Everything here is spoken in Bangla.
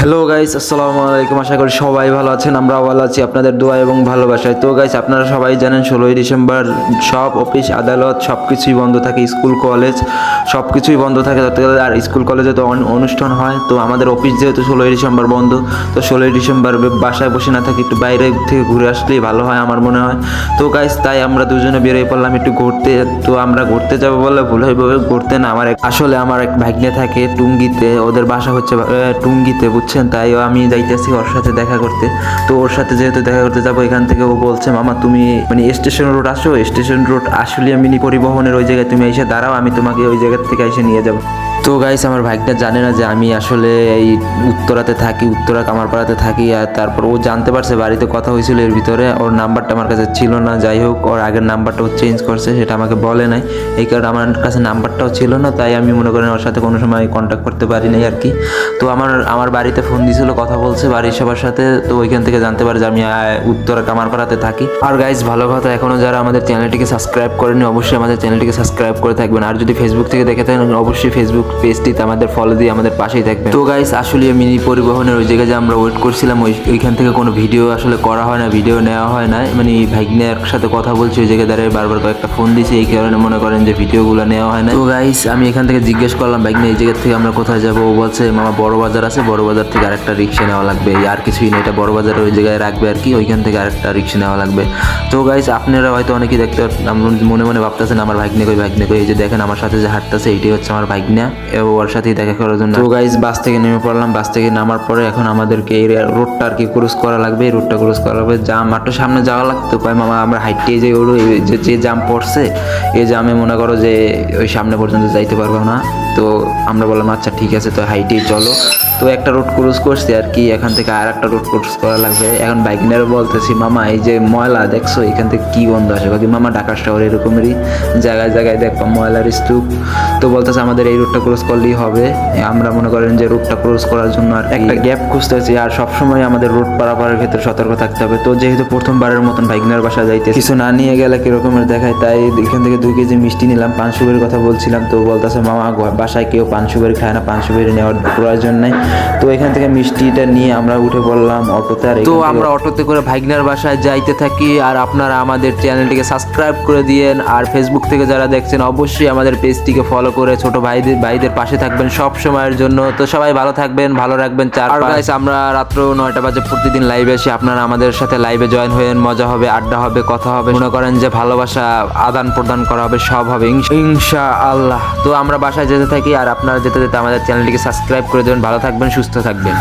হ্যালো গাইস, আসসালামু আলাইকুম। আশা করি সবাই ভালো আছেন, আমরাও ভালো আছি আপনাদের দোয়া এবং ভালোবাসায়। তো গাইস, আপনারা সবাই জানেন 16ই ডিসেম্বর সব অফিস আদালত সব কিছুই বন্ধ থাকে, স্কুল কলেজ সব কিছুই বন্ধ থাকে। আর স্কুল কলেজে তো অনুষ্ঠান হয়, তো আমাদের অফিস যেহেতু 16ই ডিসেম্বর বন্ধ, তো 16ই ডিসেম্বর বাসায় বসে না থাকি, একটু বাইরে থেকে ঘুরে আসলেই ভালো হয় আমার মনে হয়। তো গাইস, তাই আমরা দুজনে বেরিয়ে পড়লাম একটু ঘুরতে। তো আমরা ঘুরতে যাবো বলে ভুল হইব, ঘুরতে না, আমার এক ভাগ্নে থাকে টুঙ্গিতে, ওদের বাসা হচ্ছে টুঙ্গিতে, বুঝছেন। তাই আমি যাইতেছি ওর সাথে দেখা করতে। তো ওর সাথে যেহেতু দেখা করতে যাবো, এখান থেকে ও বলছে, মামা তুমি স্টেশন রোড আসো, স্টেশন রোড আসলে মিনি পরিবহনের ওই জায়গায় তুমি এসে দাঁড়াও, আমি তোমাকে ওই জায়গা থেকে এসে নিয়ে যাবো। তো গাইস, আমার ভাইটা জানে না যে আমি আসলে এই উত্তরাতে থাকি, উত্তরা কামারপাড়াতে থাকি। আর তারপর ও জানতে পারছে, বাড়িতে কথা হয়েছিল এর ভিতরে, ওর নাম্বারটা আমার কাছে ছিল না। যাই হোক, ওর আগের নাম্বারটা ও চেঞ্জ করছে, সেটা আমাকে বলে নাই, এই কারণে আমার কাছে নাম্বারটাও ছিল না। তাই আমি মনে করেন ওর সাথে কোনো সময় কন্ট্যাক্ট করতে পারি নাই আর কি। তো আমার বাড়িতে ফোন দিয়েছিল, কথা বলছে বাড়ির সবার সাথে। তো ওইখান থেকে জানতে পারে যে আমি উত্তরা কামারপাড়াতে থাকি। আর গাইস, ভালো কথা, এখনও যারা আমাদের চ্যানেলটিকে সাবস্ক্রাইব করেনি, অবশ্যই আমাদের চ্যানেলটিকে সাবস্ক্রাইব করে থাকবেন। আর যদি ফেসবুক থেকে দেখে থাকেন, অবশ্যই ফেসবুক পেজটিতে আমাদের ফলো দিয়ে আমাদের পাশেই থাকবেন। তো গাইস, আসলে মিনি পরিবহনের ওই জায়গায় যে আমরা ওয়েট করছিলাম, ওইখান থেকে কোনো ভিডিও আসলে করা হয় না, ভিডিও নেওয়া হয় না। ভাগ্নের সাথে কথা বলছি ওই জায়গায় দাঁড়িয়ে, বারবার কয়েকটা ফোন দিয়েছি, এই কারণে মনে করেন যে ভিডিওগুলো নেওয়া হয় না। তো গাইস, আমি এখান থেকে জিজ্ঞেস করলাম, ভাগ্নে এই জায়গা থেকে আমরা কোথায় যাবো? ও বলছে, মামা বড় বাজার আছে, বড় বাজার থেকে আরেকটা রিক্সা নেওয়া লাগবে, আর কিছুই না, এটা বড় বাজারের ওই জায়গায় রাখবে আর কি, ওইখান থেকে আরেকটা রিক্সা নেওয়া লাগবে। তো গাইস, আপনারা হয়তো অনেকেই দেখতে মনে মনে ভাবতেছেন আমার ভাগ্নে কই, ভাগ্নে কই। এই যে দেখেন আমার সাথে যে হাঁটতেছে, এইটাই হচ্ছে আমার ভাগ্না, ওর সাথেই দেখা করার জন্য। তো গাইস, বাস থেকে নেমে পড়লাম। বাস থেকে নামার পরে এখন আমাদেরকে এই রোডটা আর কি ক্রস করা লাগবে, এই রোডটা ক্রস করা লাগবে। জাম একটু সামনে যাওয়া লাগতো, কয় মামা আমরা হাইটে যে ওর যে জাম পড়ছে, এই জামে মনে করো যে ওই সামনে পর্যন্ত যাইতে পারবো না। তো আমরা বললাম আচ্ছা ঠিক আছে, তো হাইটেই চলো। তো একটা রোড ক্রস করছি আর কি, এখান থেকে আর একটা রোড ক্রস করা লাগবে। এখন বাইকনারও বলতেছি, মামা এই যে ময়লা দেখছো, এখান থেকে কি গন্ধ আসে? বাকি মামা ঢাকা শহর এরকমই জায়গায় জায়গায় দেখো ময়লার স্তূপ। তো বলতেছে আমাদের এই রোডটা ক্রস করলেই হবে। আমরা মনে করেন যে রোডটা ক্রস করার জন্য আর একটা গ্যাপ খুঁজতেছি, আর সবসময় আমাদের রোড পারাপারের ক্ষেত্রে সতর্ক থাকতে হবে। তো যেহেতু প্রথমবারের মতন বাইকনার বাসা যাইতে কিছু না নিয়ে গেলে কিরকমের দেখায়, তাই এখান থেকে 2 কেজি মিষ্টি নিলাম, পান সুপারির কথা বলছিলাম। তো বলতেছে, মামা বাসায় কেউ পান সুপারি খায় না, পান সুপারি নেওয়ার প্রয়োজন নাই। তো এখান থেকে মিষ্টিটা নিয়ে আমরা উঠে পড়লাম অটোতে। আর তো আমরা অটোতে করে ভাইগনার বাসায় যাইতে থাকি। আর আপনারা আমাদের চ্যানেলটিকে সাবস্ক্রাইব করে দিয়েন, আর ফেসবুক থেকে যারা দেখছেন অবশ্যই আমাদের পেজটিকে ফলো করে ছোট ভাইদের পাশে থাকবেন সব সময়ের জন্য। তো সবাই ভালো থাকবেন, ভালো রাখবেন। আমরা রাত্র 9টা বাজে প্রতিদিন লাইভে আসি, আপনারা আমাদের সাথে লাইভে জয়েন হয়ে মজা হবে, আড্ডা হবে, কথা হবে, মনে করেন যে ভালোবাসা আদান প্রদান করা হবে, সব হবে ইনশাআল্লাহ। তো আমরা বাসায় যেতে থাকি, আর আপনারা যেতে যেতে আমাদের চ্যানেলটিকে সাবস্ক্রাইব করে দেবেন। ভালো থাকবেন, সুস্থ থাকবেন।